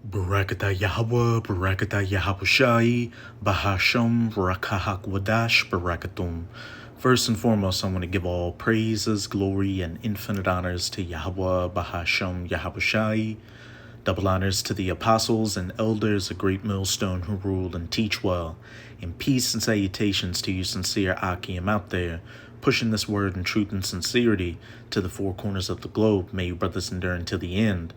Barakatah Yahweh, Barakatah Yahabushai, Bahasham, Barakahak Wadash, Barakatum. First and foremost, I want to give all praises, glory, and infinite honors to Yahweh, Bahasham, Yahabushai. Double honors to the apostles and elders, a great millstone who rule and teach well. And peace and salutations to you sincere Akim out there, pushing this word in truth and sincerity to the four corners of the globe. May you brothers endure until the end.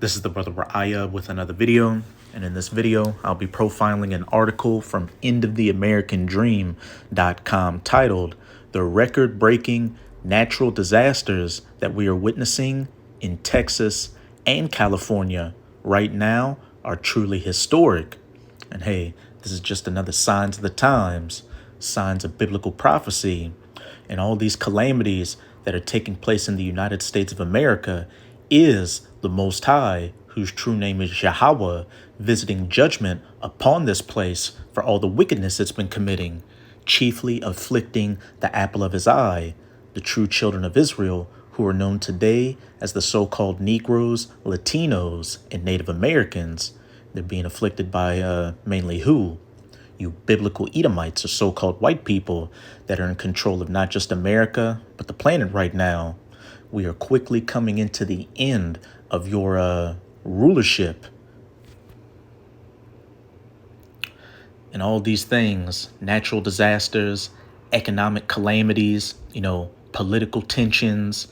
This is the brother Ra'aya with another video, and in this video, I'll be profiling an article from endoftheamericandream.com titled, "The Record-Breaking Natural Disasters That We Are Witnessing in Texas and California Right Now Are Truly Historic." And hey, this is just another signs of the times, signs of biblical prophecy, and all these calamities that are taking place in the United States of America is the Most High, whose true name is Yahweh, visiting judgment upon this place for all the wickedness it's been committing, chiefly afflicting the apple of his eye, the true children of Israel, who are known today as the so-called Negroes, Latinos, and Native Americans. They're being afflicted by mainly who? You biblical Edomites, or so-called white people that are in control of not just America, but the planet right now. We are quickly coming into the end of your rulership. And all these things, natural disasters, economic calamities, political tensions,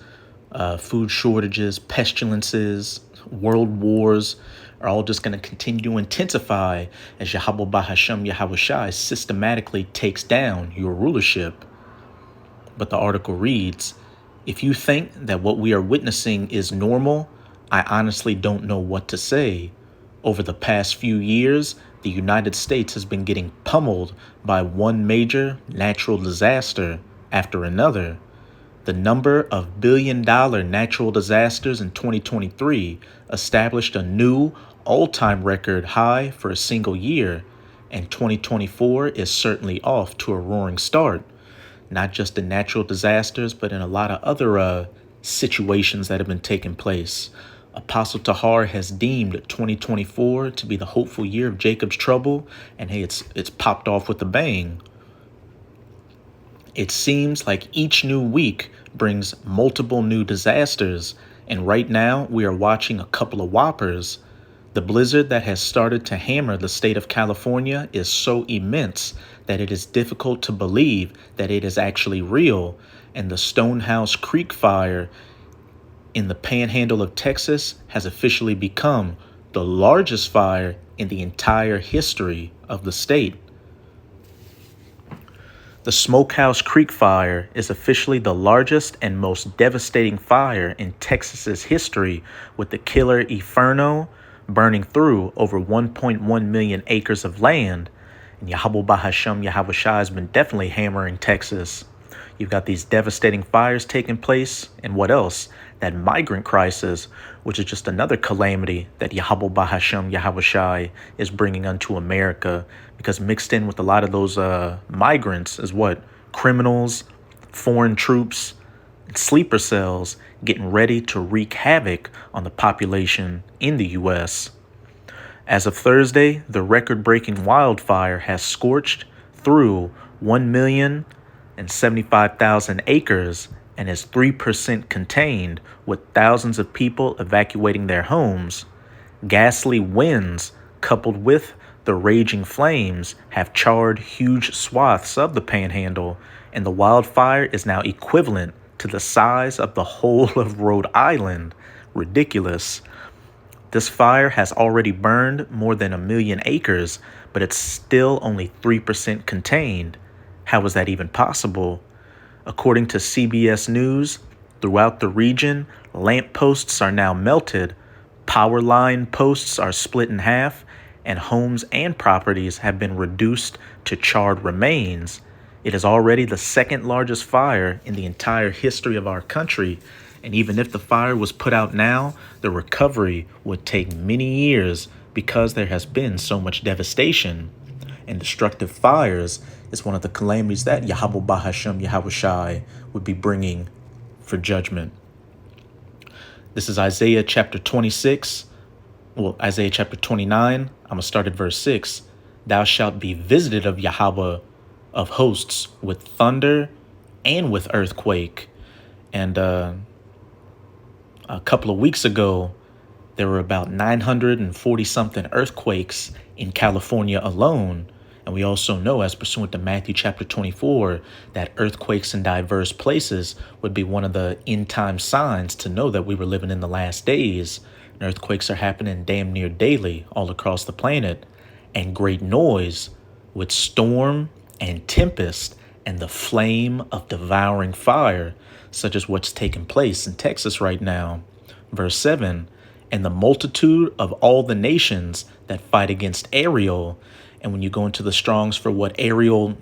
food shortages, pestilences, world wars, are all just going to continue to intensify as Yahweh Bahasham Yahawashi systematically takes down your rulership. But the article reads, "If you think that what we are witnessing is normal, I honestly don't know what to say. Over the past few years, the United States has been getting pummeled by one major natural disaster after another. The number of billion-dollar natural disasters in 2023 established a new all-time record high for a single year, and 2024 is certainly off to a roaring start. Not just in natural disasters, but in a lot of other situations that have been taking place. Apostle Tahar has deemed 2024 to be the hopeful year of Jacob's trouble, and hey, it's popped off with a bang. It seems like each new week brings multiple new disasters, and right now we are watching a couple of whoppers. The blizzard that has started to hammer the state of California is so immense that it is difficult to believe that it is actually real, and the Stonehouse Creek fire in the panhandle of Texas has officially become the largest fire in the entire history of the state. The Smokehouse Creek fire is officially the largest and most devastating fire in Texas's history, with the killer Inferno burning through over 1.1 million acres of land. And Yahweh Bahasham Yahawashi has been definitely hammering Texas. You've got these devastating fires taking place, and what else? That migrant crisis, which is just another calamity that Yahweh Bahasham Yahawashi is bringing unto America, because mixed in with a lot of those migrants is what? Criminals, foreign troops, and sleeper cells getting ready to wreak havoc on the population in the U.S. As of Thursday, the record-breaking wildfire has scorched through 1,075,000 acres and is 3% contained, with thousands of people evacuating their homes. Ghastly winds, coupled with the raging flames, have charred huge swaths of the panhandle, and the wildfire is now equivalent to the size of the whole of Rhode Island. Ridiculous. This fire has already burned more than 1 million acres, but it's still only 3% contained. How is that even possible? According to CBS News, throughout the region, lampposts are now melted, power line posts are split in half, and homes and properties have been reduced to charred remains. It is already the second largest fire in the entire history of our country, and even if the fire was put out now, the recovery would take many years because there has been so much devastation. And destructive fires is one of the calamities that Yahweh Bahasham Yahawashi would be bringing for judgment. This is Isaiah chapter 26, Isaiah chapter 29, I'm going to start at verse 6. Thou shalt be visited of Yahweh of hosts with thunder and with earthquake. And a couple of weeks ago, there were about 940 something earthquakes in California alone. And we also know, as pursuant to Matthew chapter 24, that earthquakes in diverse places would be one of the end time signs to know that we were living in the last days. And earthquakes are happening damn near daily all across the planet. And great noise with storm and tempest and the flame of devouring fire, such as what's taking place in Texas right now. Verse 7, and the multitude of all the nations that fight against Ariel. And when you go into the Strongs for what Ariel,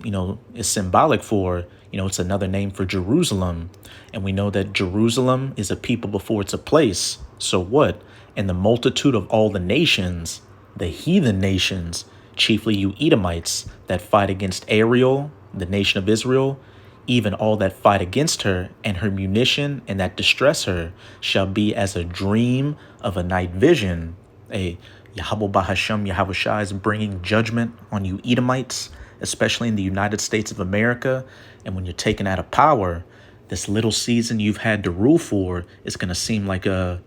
is symbolic for, it's another name for Jerusalem. And we know that Jerusalem is a people before it's a place. So what? And the multitude of all the nations, the heathen nations, chiefly you Edomites that fight against Ariel, the nation of Israel, even all that fight against her and her munition and that distress her shall be as a dream of a night vision. Yahweh Bahasham Yahweh Shai is bringing judgment on you Edomites, especially in the United States of America. And when you're taken out of power, this little season you've had to rule for is going to seem like a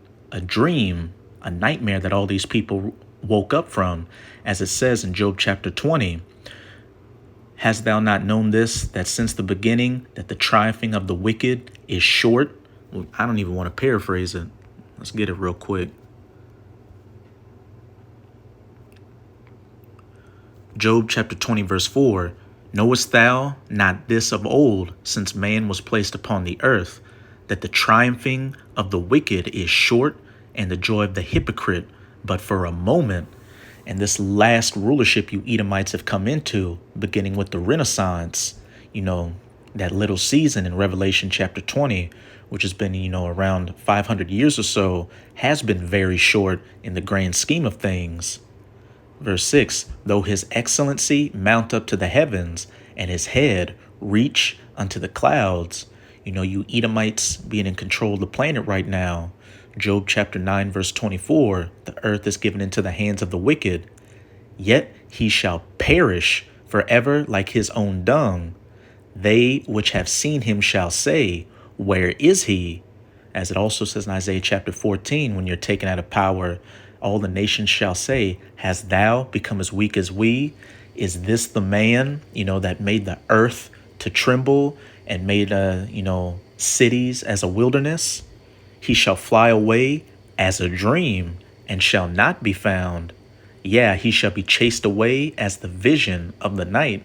dream, a nightmare that all these people woke up from. As it says in Job chapter 20, hast thou not known this, that since the beginning, that the triumphing of the wicked is short? Well, I don't even want to paraphrase it. Let's get it real quick. Job chapter 20, verse 4, knowest thou not this of old, since man was placed upon the earth, that the triumphing of the wicked is short, and the joy of the hypocrite but for a moment? And this last rulership you Edomites have come into, beginning with the Renaissance, that little season in Revelation chapter 20, which has been, around 500 years or so, has been very short in the grand scheme of things. Verse 6, though his excellency mount up to the heavens, and his head reach unto the clouds. You Edomites being in control of the planet right now. Job chapter 9, verse 24, the earth is given into the hands of the wicked. Yet he shall perish forever like his own dung. They which have seen him shall say, where is he? As it also says in Isaiah chapter 14, when you're taken out of power, all the nations shall say, hast thou become as weak as we? Is this the man, that made the earth to tremble and made, cities as a wilderness? He shall fly away as a dream and shall not be found. Yeah, he shall be chased away as the vision of the night.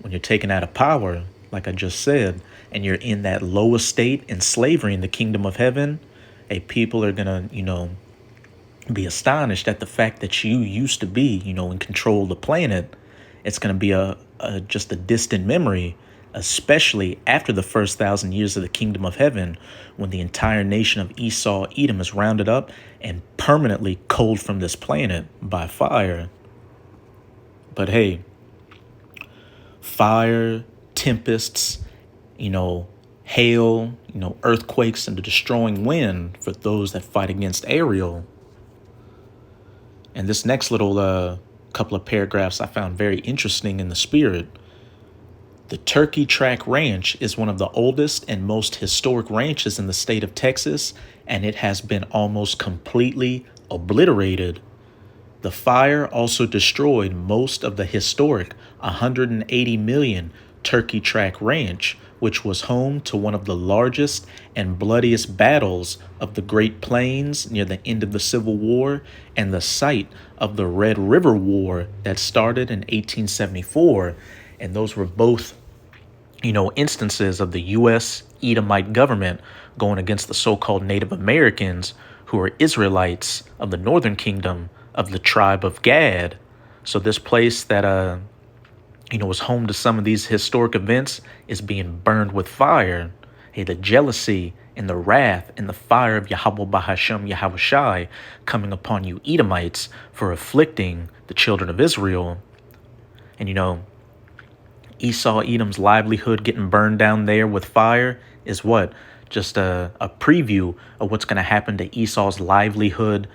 When you're taken out of power, like I just said, and you're in that low estate in slavery in the kingdom of heaven, people are going to, be astonished at the fact that you used to be, in control of the planet. It's going to be just a distant memory, especially after the first 1,000 years of the kingdom of heaven, when the entire nation of Esau, Edom is rounded up and permanently culled from this planet by fire. But hey, fire, tempests, hail, earthquakes, and the destroying wind for those that fight against Ariel. And this next little couple of paragraphs I found very interesting in the spirit. The Turkey Track Ranch is one of the oldest and most historic ranches in the state of Texas, and it has been almost completely obliterated. The fire also destroyed most of the historic 180 million Turkey Track Ranch, which was home to one of the largest and bloodiest battles of the Great Plains near the end of the Civil War and the site of the Red River War that started in 1874. And those were both, instances of the U.S. Edomite government going against the so-called Native Americans who are Israelites of the Northern Kingdom of the tribe of Gad. So this place that, was home to some of these historic events is being burned with fire. Hey, the jealousy and the wrath and the fire of Yahweh Bahasham Yahweh Shai coming upon you Edomites for afflicting the children of Israel. And, Esau, Edom's livelihood getting burned down there with fire is what? Just a preview of what's going to happen to Esau's livelihood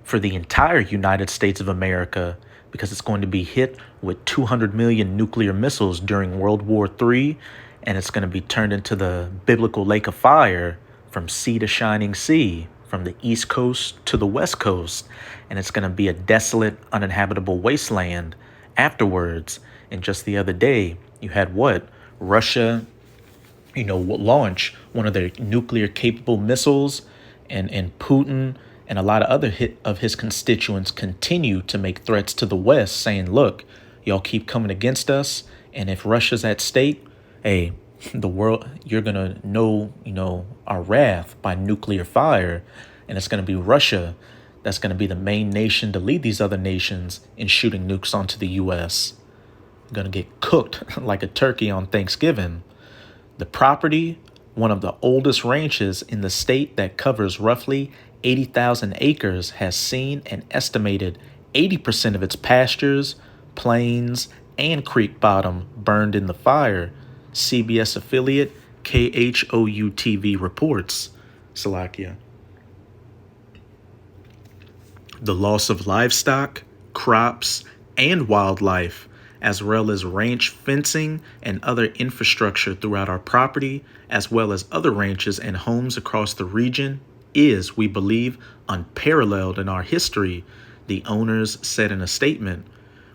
for the entire United States of America because it's going to be hit with 200 million nuclear missiles during World War III, and it's going to be turned into the biblical lake of fire from sea to shining sea, from the East Coast to the West Coast, and it's going to be a desolate, uninhabitable wasteland afterwards. And just the other day, you had what? Russia, launch one of their nuclear capable missiles, and Putin and a lot of other of his constituents continue to make threats to the West, saying, look, y'all keep coming against us. And if Russia's at stake, hey, the world, you're going to know, our wrath by nuclear fire. And it's going to be Russia that's going to be the main nation to lead these other nations in shooting nukes onto the U.S. Going to get cooked like a turkey on Thanksgiving. The property, one of the oldest ranches in the state that covers roughly 80,000 acres, has seen an estimated 80% of its pastures, plains, and creek bottom burned in the fire, CBS affiliate KHOU TV reports. Slovakia. The loss of livestock, crops, and wildlife, as well as ranch fencing and other infrastructure throughout our property, as well as other ranches and homes across the region, is, we believe, unparalleled in our history, the owners said in a statement.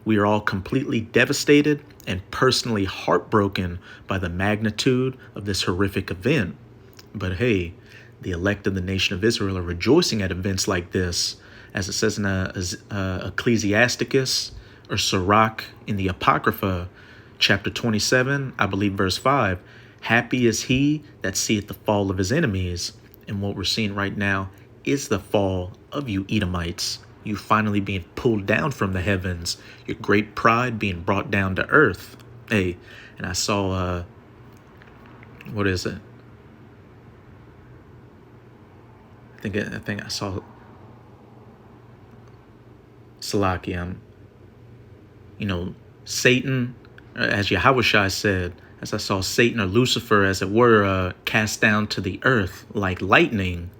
We are all completely devastated and personally heartbroken by the magnitude of this horrific event. But hey, the elect of the nation of Israel are rejoicing at events like this, as it says in Ecclesiasticus, or Sirach in the Apocrypha, chapter 27, I believe verse 5, happy is he that seeth the fall of his enemies. And what we're seeing right now is the fall of you Edomites. You finally being pulled down from the heavens, your great pride being brought down to earth. Hey, and I saw, what is it? I think I saw Salakia. Satan, as Yahushua said, as I saw Satan or Lucifer, as it were, cast down to the earth like lightning.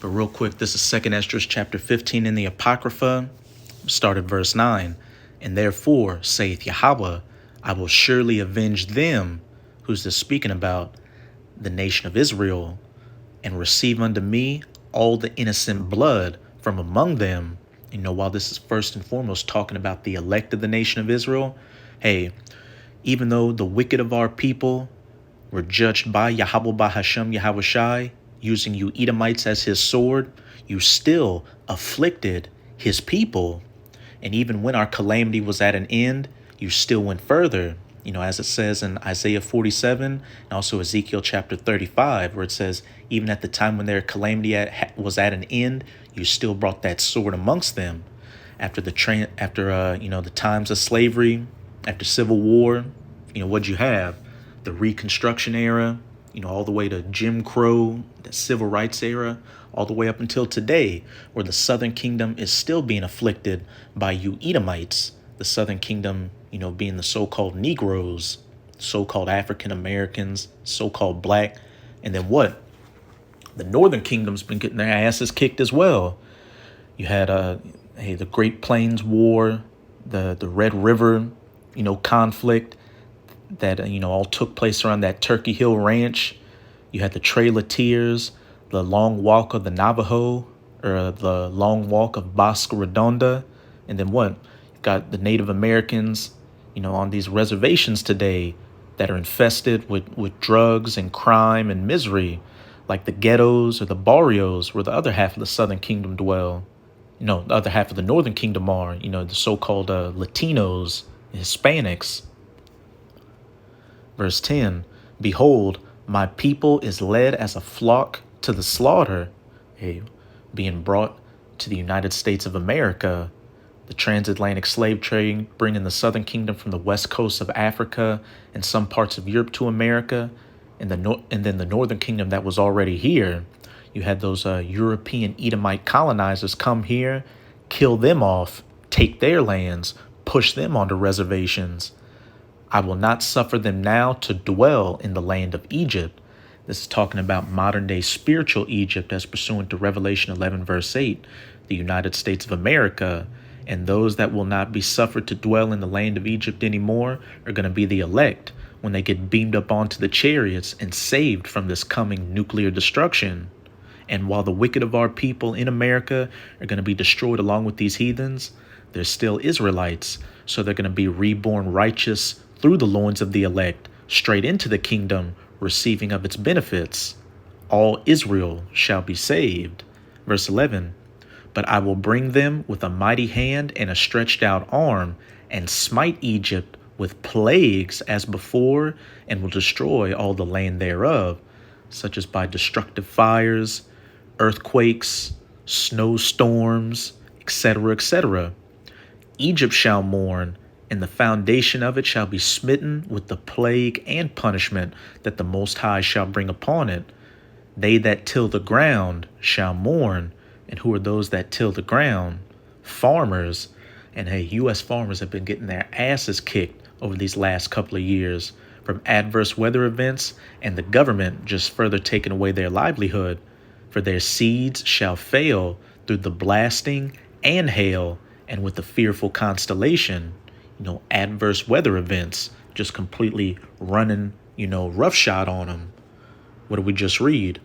But real quick, this is 2 Esdras chapter 15 in the Apocrypha, start at verse 9. And therefore, saith Yahweh, I will surely avenge them, who's this speaking about? The nation of Israel, and receive unto me all the innocent blood from among them. While this is first and foremost talking about the elect of the nation of Israel, hey, even though the wicked of our people were judged by Yahweh Bahashem Yahushai, using you Edomites as his sword, you still afflicted his people. And even when our calamity was at an end, you still went further. As it says in Isaiah 47 and also Ezekiel chapter 35, where it says, even at the time when their calamity was at an end, you still brought that sword amongst them. After the times of slavery, after Civil War, what'd you have? The Reconstruction era, all the way to Jim Crow, the Civil Rights era, all the way up until today, where the Southern Kingdom is still being afflicted by you Edomites. The Southern Kingdom, being the so-called Negroes, so-called African Americans, so-called black. And then what? The Northern Kingdom's been getting their asses kicked as well. You had the Great Plains War, the Red River, conflict that all took place around that Turkey Hill Ranch. You had the Trail of Tears, the Long Walk of the Navajo, or the Long Walk of Bosque Redonda, and then what? You've got the Native Americans, on these reservations today that are infested with drugs and crime and misery, like the ghettos or the barrios where the other half of the Southern Kingdom dwell. The other half of the Northern Kingdom are, the so-called Latinos, Hispanics. Verse 10, behold, my people is led as a flock to the slaughter, being brought to the United States of America. The transatlantic slave trade bringing the Southern Kingdom from the west coast of Africa and some parts of Europe to America, and then the Northern Kingdom that was already here. You had those European Edomite colonizers come here, kill them off, take their lands, push them onto reservations. I will not suffer them now to dwell in the land of Egypt. This is talking about modern day spiritual Egypt as pursuant to Revelation 11, verse 8, the United States of America. And those that will not be suffered to dwell in the land of Egypt anymore are going to be the elect when they get beamed up onto the chariots and saved from this coming nuclear destruction. And while the wicked of our people in America are going to be destroyed along with these heathens, they're still Israelites. So they're going to be reborn righteous through the loins of the elect, straight into the kingdom, receiving of its benefits. All Israel shall be saved. Verse 11, but I will bring them with a mighty hand and a stretched out arm, and smite Egypt with plagues as before, and will destroy all the land thereof, such as by destructive fires, earthquakes, snowstorms, etc., etc. Egypt shall mourn, and the foundation of it shall be smitten with the plague and punishment that the Most High shall bring upon it. They that till the ground shall mourn. And who are those that till the ground? Farmers. And hey, U.S. farmers have been getting their asses kicked over these last couple of years from adverse weather events and the government just further taking away their livelihood. For their seeds shall fail through the blasting and hail, and with the fearful constellation, adverse weather events just completely running, roughshod on them. What did we just read?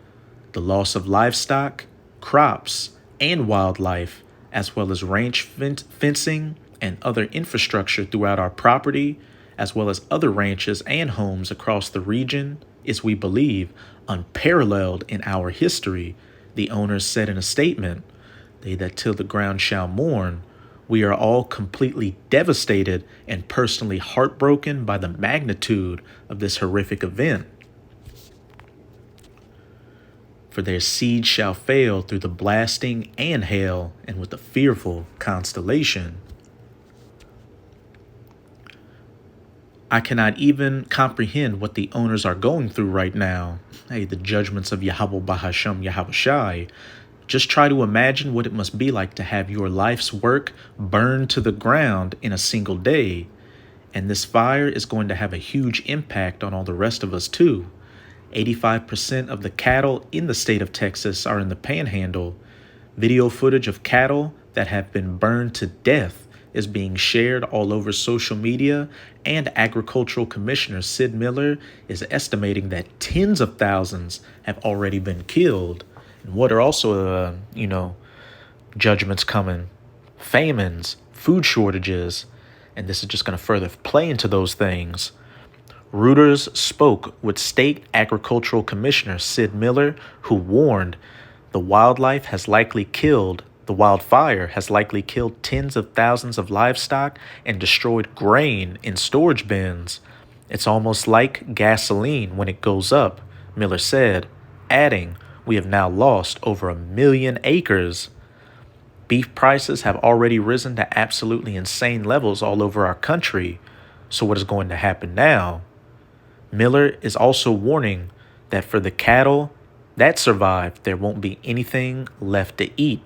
The loss of livestock, crops, and wildlife, as well as ranch fencing and other infrastructure throughout our property, as well as other ranches and homes across the region, is, we believe, unparalleled in our history, the owners said in a statement. They that till the ground shall mourn. We are all completely devastated and personally heartbroken by the magnitude of this horrific event. For their seed shall fail through the blasting and hail, and with the fearful constellation. I cannot even comprehend what the owners are going through right now. Hey, the judgments of Yahweh Bahasham Yahushai. Just try to imagine what it must be like to have your life's work burned to the ground in a single day. And this fire is going to have a huge impact on all the rest of us too. 85% of the cattle in the state of Texas are in the panhandle. Video footage of cattle that have been burned to death is being shared all over social media, and Agricultural Commissioner Sid Miller is estimating that tens of thousands have already been killed. And what are also, judgments coming? Famines, food shortages, and this is just going to further play into those things. Reuters spoke with State Agricultural Commissioner Sid Miller, who warned the wildfire has likely killed tens of thousands of livestock and destroyed grain in storage bins. It's almost like gasoline when it goes up, Miller said, adding, we have now lost over 1 million acres. Beef prices have already risen to absolutely insane levels all over our country. So what is going to happen now? Miller is also warning that for the cattle that survive, there won't be anything left to eat.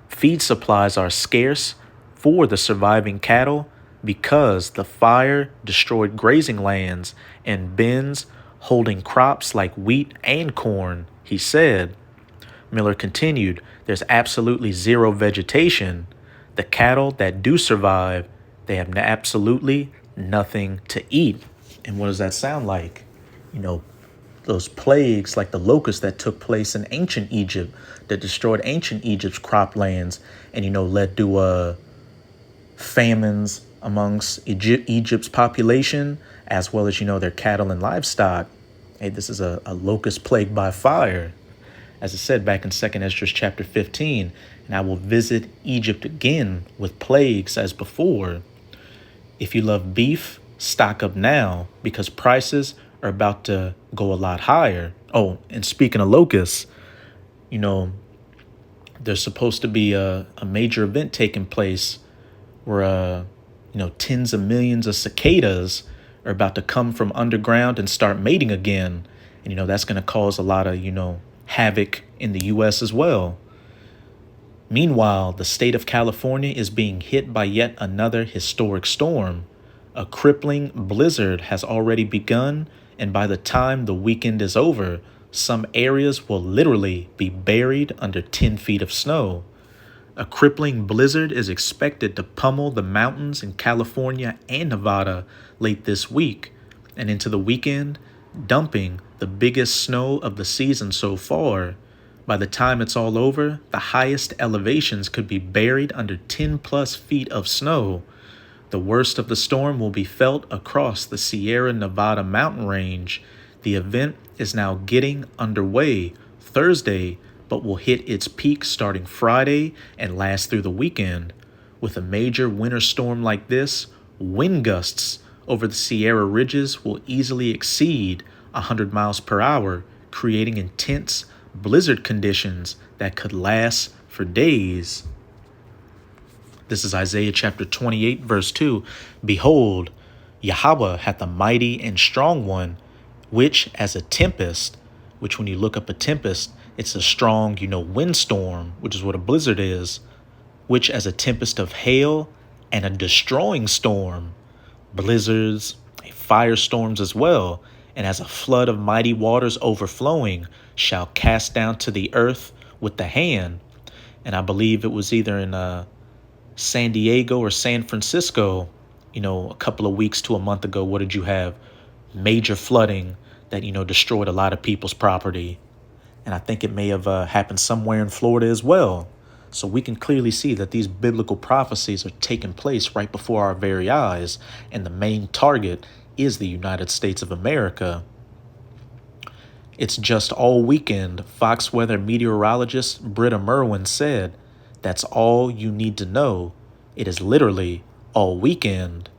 Feed supplies are scarce for the surviving cattle because the fire destroyed grazing lands and bins holding crops like wheat and corn, he said. Miller continued, there's absolutely zero vegetation. The cattle that do survive, they have absolutely nothing to eat. And what does that sound like? Those plagues like the locusts that took place in ancient Egypt that destroyed ancient Egypt's croplands and, led to famines amongst Egypt's population, as well as, their cattle and livestock. Hey, this is a locust plague by fire. As it said back in 2nd Esdras chapter 15, and I will visit Egypt again with plagues as before. If you love beef, stock up now because prices are about to go a lot higher. Oh, and speaking of locusts, there's supposed to be a major event taking place where, tens of millions of cicadas are about to come from underground and start mating again. And, that's going to cause a lot of, havoc in the U.S. as well. Meanwhile, the state of California is being hit by yet another historic storm. A crippling blizzard has already begun And by the time the weekend is over, some areas will literally be buried under 10 feet of snow. A crippling blizzard is expected to pummel the mountains in California and Nevada late this week and into the weekend, dumping the biggest snow of the season so far. By the time it's all over, the highest elevations could be buried under 10 plus feet of snow. The worst of the storm will be felt across the Sierra Nevada mountain range. The event is now getting underway Thursday, but will hit its peak starting Friday and last through the weekend. With a major winter storm like this, wind gusts over the Sierra Ridges will easily exceed 100 miles per hour, creating intense blizzard conditions that could last for days. This is Isaiah chapter 28, verse 2. Behold, Yahweh hath a mighty and strong one, which as a tempest, which when you look up a tempest, it's a strong, windstorm, which is what a blizzard is, which as a tempest of hail and a destroying storm, blizzards, firestorms as well, and as a flood of mighty waters overflowing, shall cast down to the earth with the hand. And I believe it was either in San Diego or San Francisco, a couple of weeks to a month ago. What did you have? Major flooding that, destroyed a lot of people's property. And I think it may have happened somewhere in Florida as well. So we can clearly see that these biblical prophecies are taking place right before our very eyes. And the main target is the United States of America. It's just all weekend, Fox weather meteorologist Britta Merwin said, that's all you need to know. It is literally all weekend.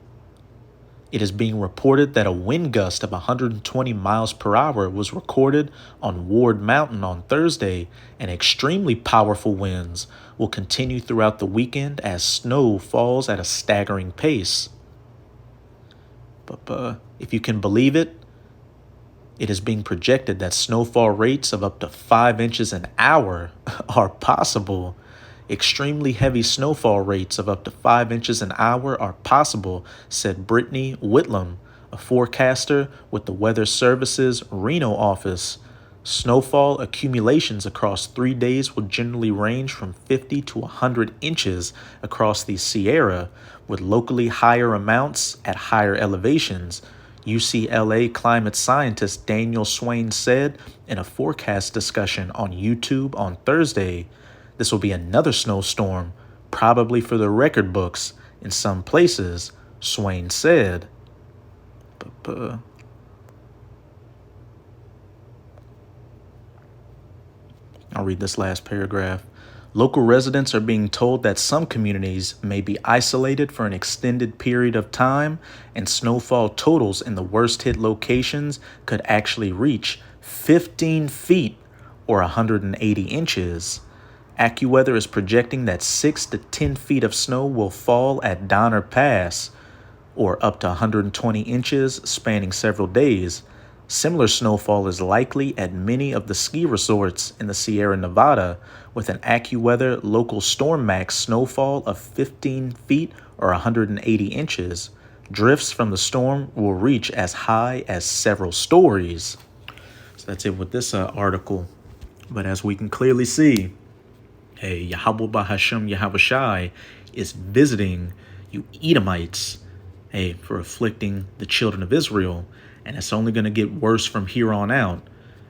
It is being reported that a wind gust of 120 miles per hour was recorded on Ward Mountain on Thursday, and extremely powerful winds will continue throughout the weekend as snow falls at a staggering pace. But if you can believe it, it is being projected that snowfall rates of up to 5 inches an hour are possible. Extremely heavy snowfall rates of up to 5 inches an hour are possible, said Brittany Whitlam, a forecaster with the Weather Service's Reno office. Snowfall accumulations across 3 days will generally range from 50 to 100 inches across the Sierra, with locally higher amounts at higher elevations. UCLA climate scientist Daniel Swain said in a forecast discussion on YouTube on Thursday. This will be another snowstorm, probably for the record books in some places, Swain said. I'll read this last paragraph. Local residents are being told that some communities may be isolated for an extended period of time, and snowfall totals in the worst hit locations could actually reach 15 feet or 180 inches. AccuWeather is projecting that 6 to 10 feet of snow will fall at Donner Pass, or up to 120 inches spanning several days. Similar snowfall is likely at many of the ski resorts in the Sierra Nevada, with an AccuWeather local storm max snowfall of 15 feet or 180 inches. Drifts from the storm will reach as high as several stories. So that's it with this article. But as we can clearly see, Yahweh Bahashem Yahawashi is visiting you Edomites, for afflicting the children of Israel. And it's only going to get worse from here on out.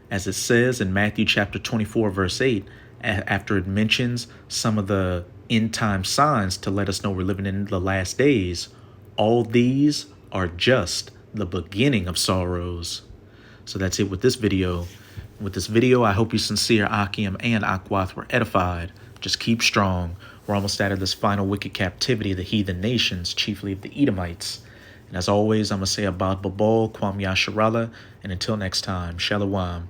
As it says in Matthew chapter 24, verse 8, after it mentions some of the end time signs to let us know we're living in the last days, all these are just the beginning of sorrows. So that's it with this video. With this video, I hope you sincere Akim and Akwath were edified. Just keep strong. We're almost out of this final wicked captivity of the heathen nations, chiefly of the Edomites. And as always, I'm going to say Abad Babal, Kwam Yasharala, and until next time, Shalom.